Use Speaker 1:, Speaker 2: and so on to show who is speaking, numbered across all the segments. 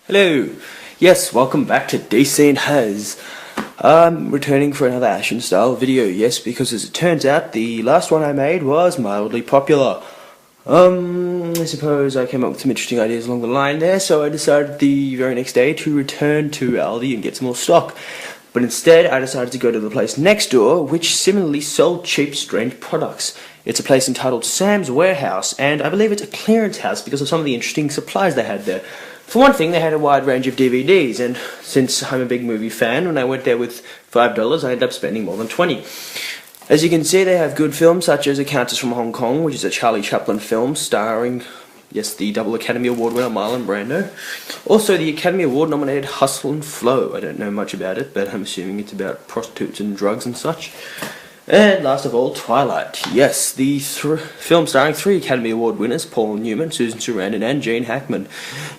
Speaker 1: Hello! Yes, welcome back to DC and Has. I'm returning for another Ashen style video, yes, because as it turns out, the last one I made was mildly popular. I suppose I came up with some interesting ideas along the line there, so I decided the very next day to return to ALDI and get some more stock. But instead, I decided to go to the place next door, which similarly sold cheap, strange products. It's a place entitled Sam's Warehouse, and I believe it's a clearance house because of some of the interesting supplies they had there. For one thing, they had a wide range of DVDs, and since I'm a big movie fan, when I went there with $5, I ended up spending more than $20. As you can see, they have good films such as A Countess from Hong Kong, which is a Charlie Chaplin film starring, yes, the double Academy Award winner Marlon Brando. Also, the Academy Award nominated Hustle and Flow. I don't know much about it, but I'm assuming it's about prostitutes and drugs and such. And last of all, Twilight. Yes, the film starring 3 Academy Award winners, Paul Newman, Susan Sarandon, and Gene Hackman.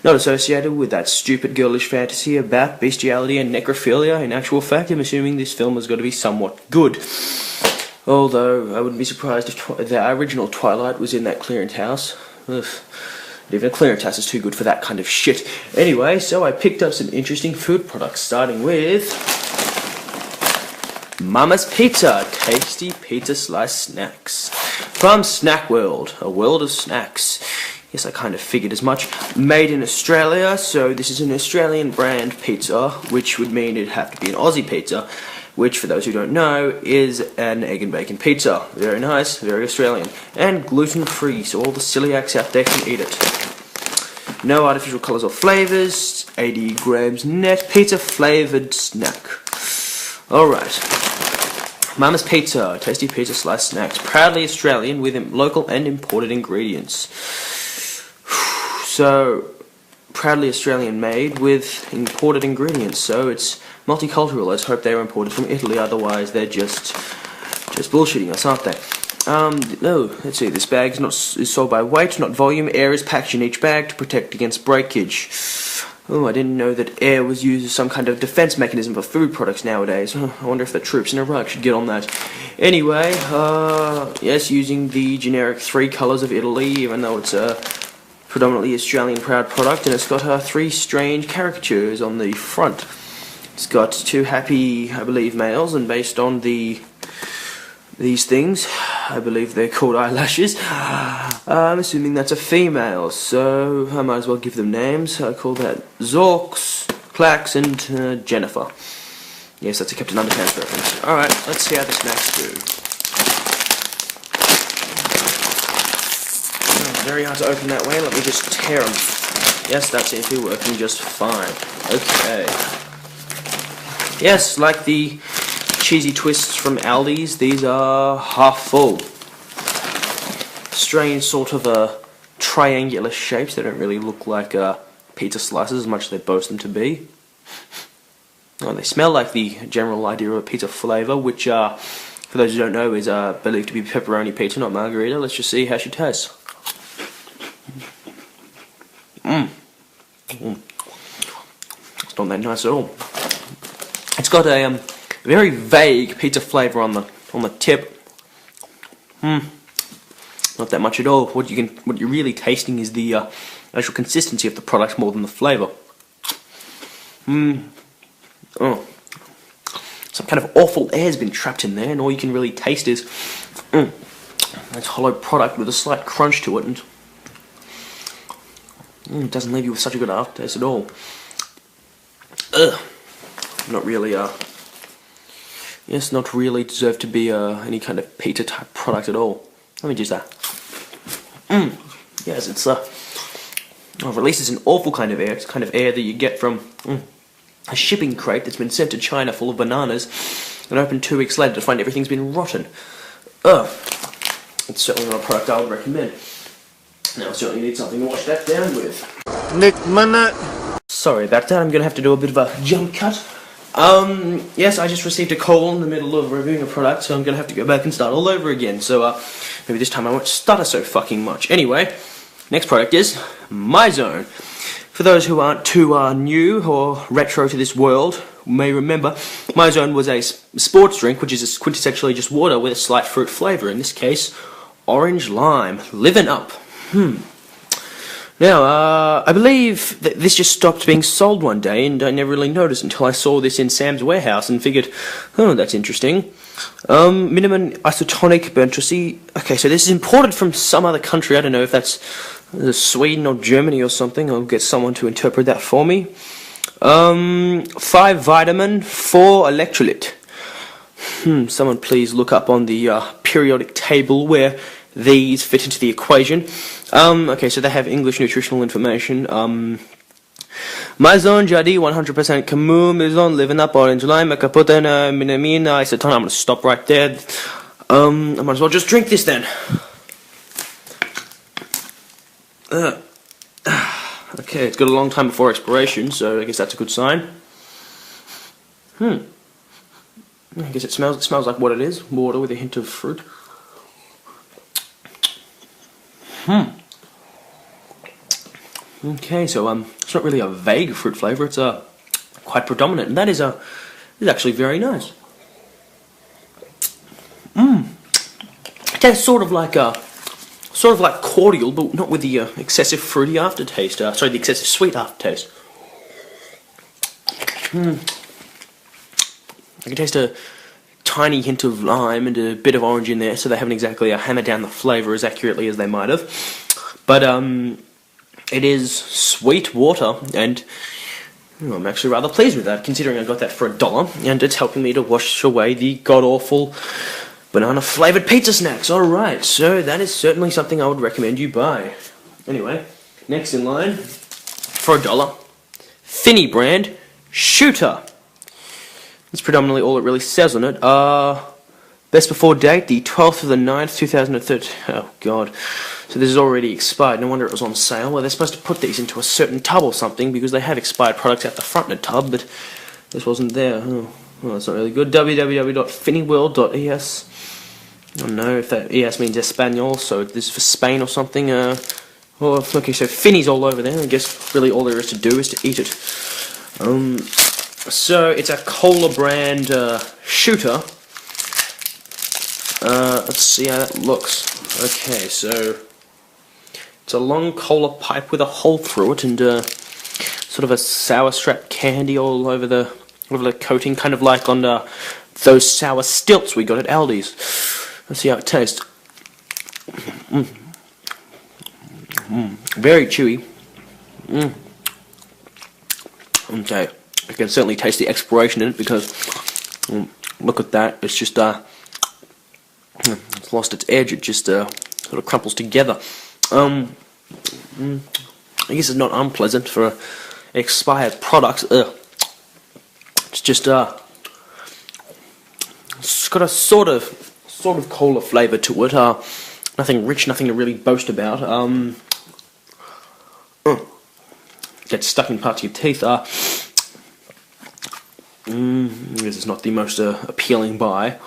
Speaker 1: Not associated with that stupid girlish fantasy about bestiality and necrophilia. In actual fact, I'm assuming this film has got to be somewhat good. Although, I wouldn't be surprised if the original Twilight was in that clearance house. Ugh. Even a clearance house is too good for that kind of shit. Anyway, so I picked up some interesting food products, starting with Mama's Pizza, tasty pizza slice snacks. From Snack World, a world of snacks. Yes, I kind of figured as much. Made in Australia, so this is an Australian brand pizza, which would mean it'd have to be an Aussie pizza, which, for those who don't know, is an egg and bacon pizza. Very nice, very Australian. And gluten-free, so all the celiacs out there can eat it. No artificial colours or flavours, 80 grams net, pizza-flavoured snack. Alright. Mama's Pizza, tasty pizza slice snacks, proudly Australian with local and imported ingredients. So, proudly Australian made with imported ingredients, so it's multicultural. Let's hope they're imported from Italy, otherwise they're just bullshitting us, aren't they? No, let's see, this bag is sold by weight, not volume. Air is packed in each bag to protect against breakage. Oh, I didn't know that air was used as some kind of defense mechanism for food products nowadays. I wonder if the troops in Iraq should get on that. Anyway, yes, using the generic 3 colours of Italy, even though it's a predominantly Australian proud product, and it's got 3 strange caricatures on the front. It's got 2 happy, I believe, males, and based on these things, I believe they're called eyelashes. I'm assuming that's a female, so I might as well give them names. I call that Zorks, Clax, and Jennifer. Yes, that's a Captain Underpants reference. Alright, let's see how the snacks do. Very hard to open that way, let me just tear them. Yes, that seems to be working just fine. Okay. Yes, like the cheesy twists from Aldi's, these are half full. Strange sort of triangular shapes. They don't really look like pizza slices as much as they boast them to be. Oh, they smell like the general idea of a pizza flavour, which, for those who don't know, is believed to be pepperoni pizza, not margarita. Let's just see how she tastes. It's not that nice at all. It's got a very vague pizza flavour on the tip. Not that much at all. What you're really tasting is the actual consistency of the product more than the flavour. Oh, some kind of awful air's been trapped in there, and all you can really taste is this hollow product with a slight crunch to it, and it doesn't leave you with such a good aftertaste at all. Not really. Yes, not really deserve to be any kind of pizza type product at all. Let me just that. Yes, it's releases an awful kind of air. It's the kind of air that you get from a shipping crate that's been sent to China full of bananas and opened 2 weeks later to find everything's been rotten. It's certainly not a product I would recommend. Now I certainly need something to wash that down with.
Speaker 2: Next minute.
Speaker 1: Sorry about that, I'm going to have to do a bit of a jump cut. Yes, I just received a call in the middle of reviewing a product, so I'm going to have to go back and start all over again, so maybe this time I won't stutter so fucking much. Anyway, next product is Mizone. For those who aren't too new or retro to this world, may remember, Mizone was a sports drink, which is quintessentially just water with a slight fruit flavour, in this case, orange lime. Living up. Now, I believe that this just stopped being sold one day, and I never really noticed until I saw this in Sam's warehouse and figured, oh, that's interesting. Minimum isotonic Bentrisy. Okay, so this is imported from some other country. I don't know if that's Sweden or Germany or something. I'll get someone to interpret that for me. 5 vitamin, 4 electrolyte. Someone please look up on the periodic table where these fit into the equation. Okay, so they have English nutritional information. Mizone, jadi 100% kamu, Mizone, living up, orange lime, kaputan, minamina, isoton. I'm gonna stop right there. I might as well just drink this then. Okay, it's got a long time before expiration, so I guess that's a good sign. I guess it smells like what it is, water with a hint of fruit. Okay, so it's not really a vague fruit flavour, it's quite predominant, and that is actually very nice. It tastes sort of like cordial, but not with the excessive fruity aftertaste. Sorry, the excessive sweet aftertaste. I can taste a tiny hint of lime and a bit of orange in there, so they haven't exactly hammered down the flavour as accurately as they might have. But it is sweet water, and I'm actually rather pleased with that, considering I got that for $1, and it's helping me to wash away the god-awful banana-flavoured pizza snacks. Alright, so that is certainly something I would recommend you buy. Anyway, next in line, for $1, Finney brand Shooter. That's predominantly all it really says on it. Best before date, the 12th of the 9th, 2013. Oh, God. So this is already expired. No wonder it was on sale. Well, they're supposed to put these into a certain tub or something, because they have expired products at the front in a tub, but this wasn't there. Oh, well, that's not really good. www.finneyworld.es. I don't know if that ES means Espanol, so this is for Spain or something. Okay, so Finney's all over there. I guess really all there is to do is to eat it. So it's a Koola brand shooter. Let's see how that looks. Okay, so it's a long cola pipe with a hole through it, and sort of a sour strap candy all over the coating, kind of like on those sour stilts we got at ALDI's. Let's see how it tastes. Very chewy. Okay, I can certainly taste the expiration in it, because look at that. It's just it's lost its edge. It just sort of crumples together. I guess it's not unpleasant for an expired product. It's just it's got a sort of cola flavour to it. Nothing rich, nothing to really boast about. Gets stuck in parts of your teeth. I guess it's not the most appealing buy.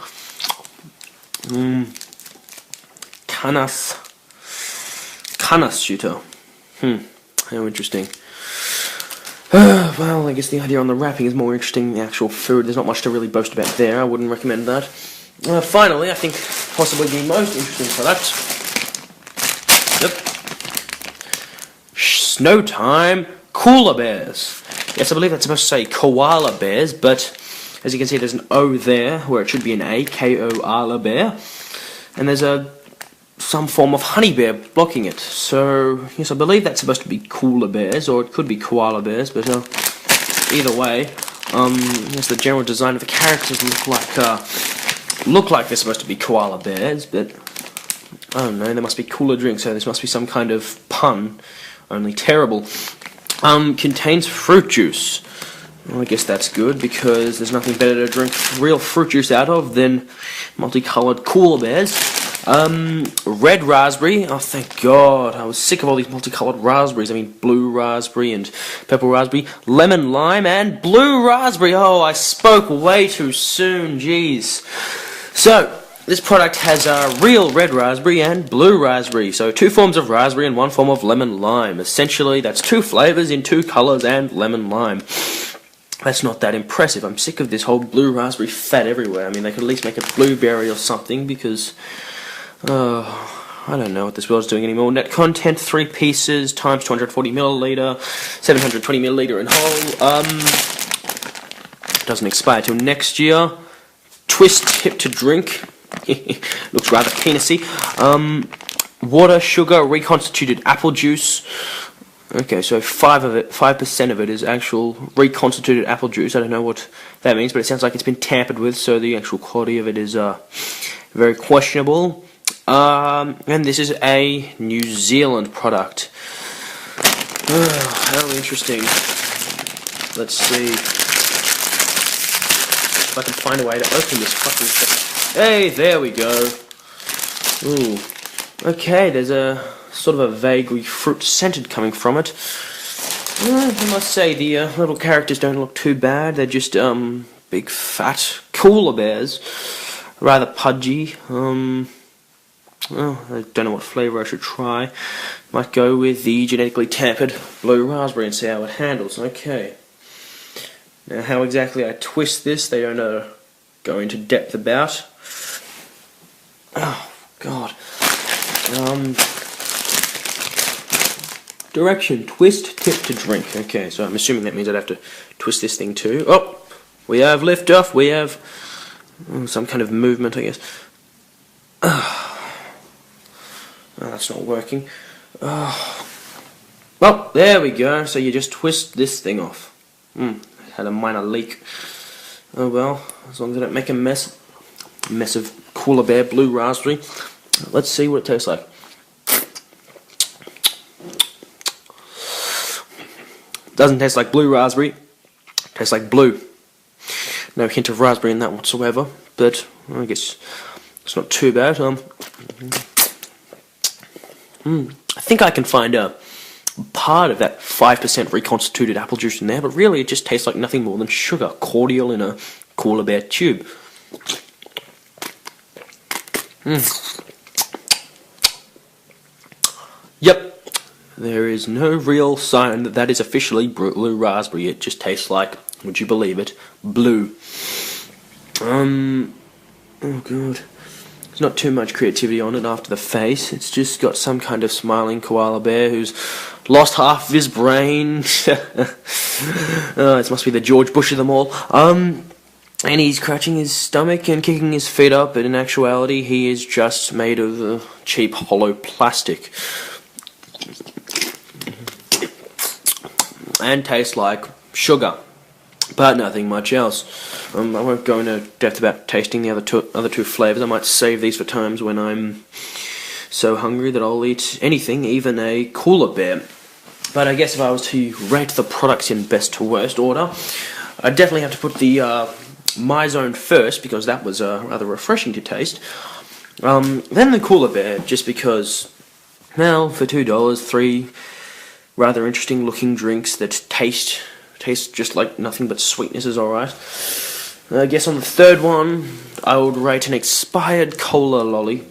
Speaker 1: Canas shooter. How interesting. Well, I guess the idea on the wrapping is more interesting than the actual food. There's not much to really boast about there. I wouldn't recommend that. Finally, I think possibly the most interesting product. Yep. Snow Time Koola Bears. Yes, I believe that's supposed to say koala bears, but as you can see, there's an O there where it should be an A, K-O-ala bear, and there's some form of honey bear blocking it. So yes, I believe that's supposed to be Koola Bears, or it could be koala bears, but either way, yes, the general design of the characters look like they're supposed to be koala bears, but I don't know, there must be cooler drinks, so this must be some kind of pun, only terrible. Contains fruit juice. Well, I guess that's good, because there's nothing better to drink real fruit juice out of than multicoloured Koola Bears. Red raspberry. Oh, thank God. I was sick of all these multicoloured raspberries. I mean, blue raspberry and purple raspberry. Lemon lime and blue raspberry. Oh, I spoke way too soon. Jeez. So, this product has real red raspberry and blue raspberry. So, 2 forms of raspberry and 1 form of lemon lime. Essentially, that's 2 flavours in 2 colours and lemon lime. That's not that impressive. I'm sick of this whole blue raspberry fad everywhere. I mean, they could at least make a blueberry or something, because I don't know what this world's doing anymore. Net content, 3 pieces, times 240ml, 720ml in whole. Doesn't expire till next year. Twist tip to drink. Looks rather penisy. Water, sugar, reconstituted apple juice. Okay, so 5% of it is actual reconstituted apple juice. I don't know what that means, but it sounds like it's been tampered with, so the actual quality of it is very questionable. And this is a New Zealand product. How interesting. Let's see if I can find a way to open this fucking thing. Hey, there we go. Ooh. Okay, there's a sort of a vaguely fruit-scented coming from it. I must say, the little characters don't look too bad. They're just big, fat Koola Bears. Rather pudgy. Well, I don't know what flavour I should try. Might go with the genetically tampered blue raspberry and see how it handles. Okay. Now, how exactly I twist this, they don't go into depth about. Oh, God. Direction, twist, tip to drink. Okay, so I'm assuming that means I'd have to twist this thing too. Oh, we have lift off, we have some kind of movement, I guess. Oh, that's not working. Oh. Well, there we go, so you just twist this thing off. Had a minor leak. Oh well, as long as I don't make a mess of Koola Bear blue raspberry. Let's see what it tastes like. Doesn't taste like blue raspberry. It tastes like blue. No hint of raspberry in that whatsoever. But I guess it's not too bad. I think I can find a part of that 5% reconstituted apple juice in there, but really it just tastes like nothing more than sugar cordial in a Koola Bear tube. Yep, there is no real sign that that is officially blue raspberry. It just tastes like, would you believe it, blue. Oh god. There's not too much creativity on it after the face. It's just got some kind of smiling koala bear who's lost half of his brain. It must be the George Bush of them all. And he's scratching his stomach and kicking his feet up, but in actuality he is just made of cheap hollow plastic. And tastes like sugar, but nothing much else. I won't go into depth about tasting the other two flavours. I might save these for times when I'm so hungry that I'll eat anything, even a Koola Bear. But I guess if I was to rate the products in best to worst order, I'd definitely have to put the Mizone first, because that was rather refreshing to taste. Then the Koola Bear, just because, well, for $2, 3 rather interesting looking drinks that taste just like nothing but sweetness is alright. I guess on the third one, I would rate an expired cola lolly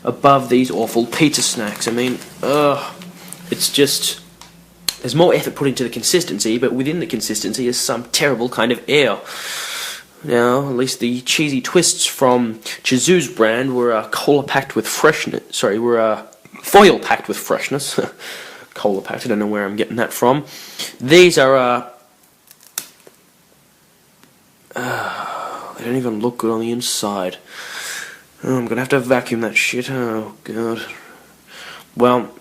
Speaker 1: above these awful pizza snacks. I mean, it's just, there's more effort put into the consistency, but within the consistency is some terrible kind of air. Now, at least the cheesy twists from Chizu's brand were foil packed with freshness. Cola packed, I don't know where I'm getting that from. These are, they don't even look good on the inside. Oh, I'm gonna have to vacuum that shit. Oh, God. Well,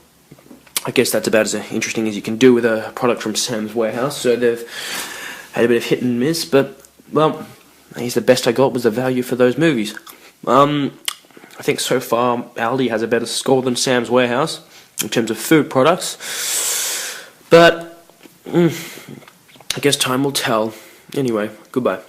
Speaker 1: I guess that's about as interesting as you can do with a product from Sam's Warehouse, so they've had a bit of hit and miss, but, well, I guess the best I got was the value for those movies. I think so far ALDI has a better score than Sam's Warehouse in terms of food products, but I guess time will tell. Anyway, goodbye.